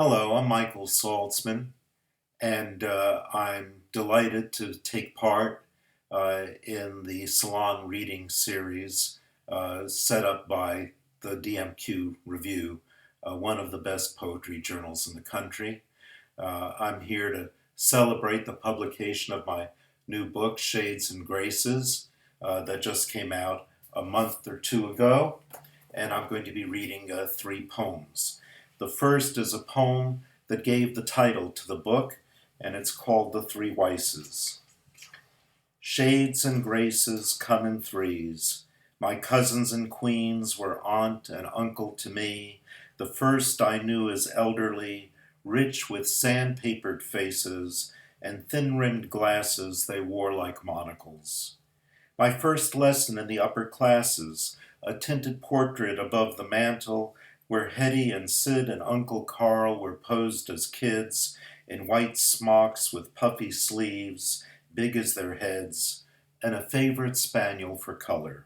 Hello, I'm Michael Saltzman, and I'm delighted to take part in the Salon reading series set up by the DMQ Review, one of the best poetry journals in the country. I'm here to celebrate the publication of my new book, Shades and Graces, that just came out a month or two ago, and I'm going to be reading three poems. The first is a poem that gave the title to the book, and it's called The Three Weisses. Shades and graces come in threes. My cousins and queens were aunt and uncle to me. The first I knew as elderly, rich with sandpapered faces, and thin-rimmed glasses they wore like monocles. My first lesson in the upper classes, a tinted portrait above the mantel, where Hetty and Sid and Uncle Carl were posed as kids in white smocks with puffy sleeves, big as their heads, and a favorite spaniel for color.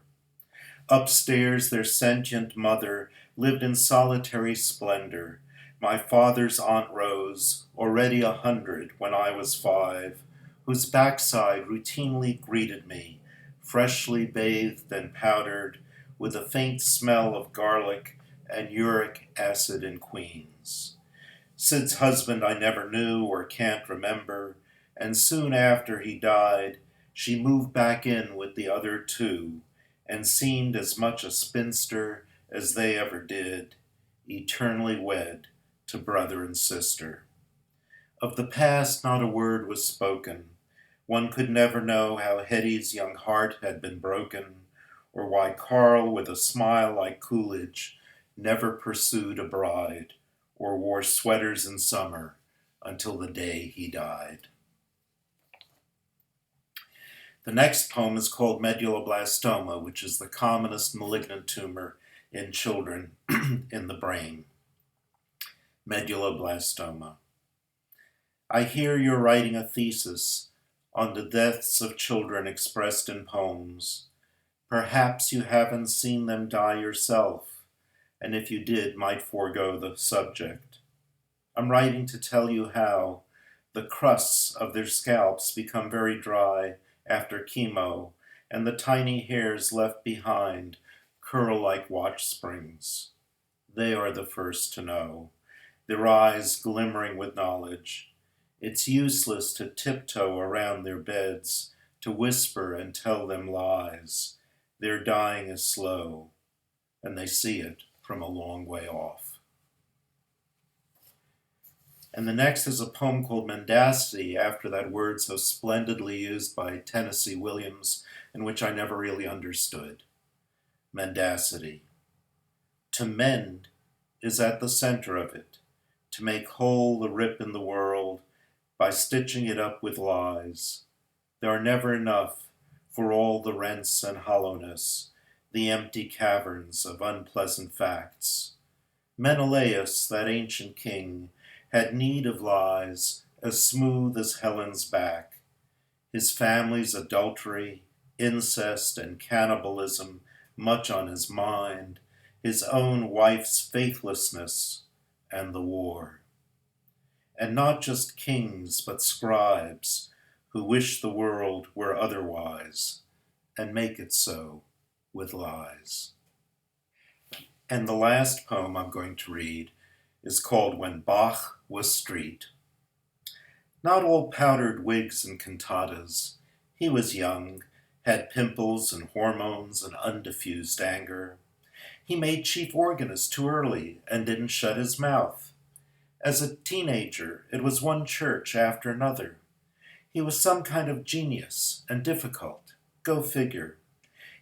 Upstairs, their sentient mother lived in solitary splendor. My father's Aunt Rose, already 100 when I was 5, whose backside routinely greeted me, freshly bathed and powdered, with a faint smell of garlic and uric acid in Queens. Sid's husband I never knew or can't remember, and soon after he died, she moved back in with the other two, and seemed as much a spinster as they ever did, eternally wed to brother and sister. Of the past not a word was spoken. One could never know how Hetty's young heart had been broken, or why Carl, with a smile like Coolidge, never pursued a bride, or wore sweaters in summer until the day he died. The next poem is called Medulloblastoma, which is the commonest malignant tumor in children in the brain. Medulloblastoma. I hear you're writing a thesis on the deaths of children expressed in poems. Perhaps you haven't seen them die yourself, and if you did, might forego the subject. I'm writing to tell you how the crusts of their scalps become very dry after chemo, and the tiny hairs left behind curl like watch springs. They are the first to know, their eyes glimmering with knowledge. It's useless to tiptoe around their beds, to whisper and tell them lies. Their dying is slow, and they see it from a long way off. And the next is a poem called Mendacity, after that word so splendidly used by Tennessee Williams, and which I never really understood. Mendacity. To mend is at the center of it, to make whole the rip in the world by stitching it up with lies. There are never enough for all the rents and hollowness, the empty caverns of unpleasant facts. Menelaus, that ancient king, had need of lies as smooth as Helen's back. His family's adultery, incest, and cannibalism much on his mind, his own wife's faithlessness, and the war. And not just kings, but scribes, who wish the world were otherwise, and make it so with lies. And the last poem I'm going to read is called When Bach Was Street. Not all powdered wigs and cantatas. He was young, had pimples and hormones and undiffused anger. He made chief organist too early and didn't shut his mouth. As a teenager, it was one church after another. He was some kind of genius and difficult. Go figure.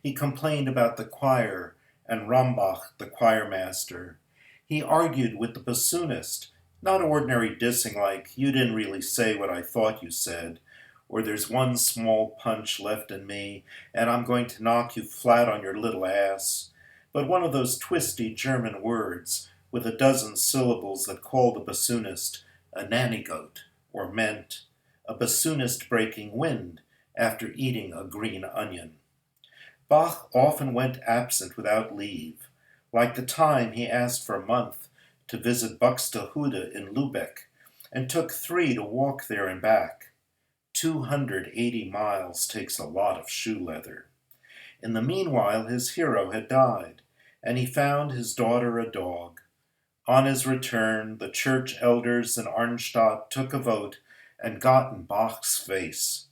He complained about the choir and Rombach, the choir master. He argued with the bassoonist, not ordinary dissing like, you didn't really say what I thought you said, or there's one small punch left in me, and I'm going to knock you flat on your little ass, but one of those twisty German words with a dozen syllables that called the bassoonist a nanny goat, or meant a bassoonist breaking wind after eating a green onion. Bach often went absent without leave, like the time he asked for a month to visit Buxtehude in Lubeck and took 3 to walk there and back. 280 miles takes a lot of shoe leather. In the meanwhile, his hero had died, and he found his daughter a dog. On his return, the church elders in Arnstadt took a vote and got in Bach's face.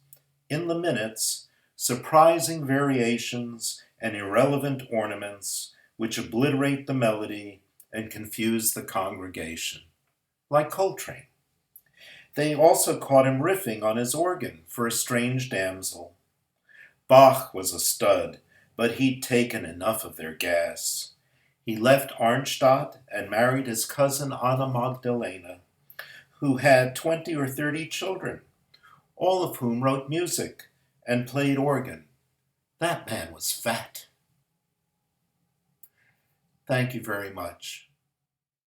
In the minutes, surprising variations and irrelevant ornaments which obliterate the melody and confuse the congregation, like Coltrane. They also caught him riffing on his organ for a strange damsel. Bach was a stud, but he'd taken enough of their gas. He left Arnstadt and married his cousin Anna Magdalena, who had 20 or 30 children, all of whom wrote music and played organ. That man was fat. Thank you very much.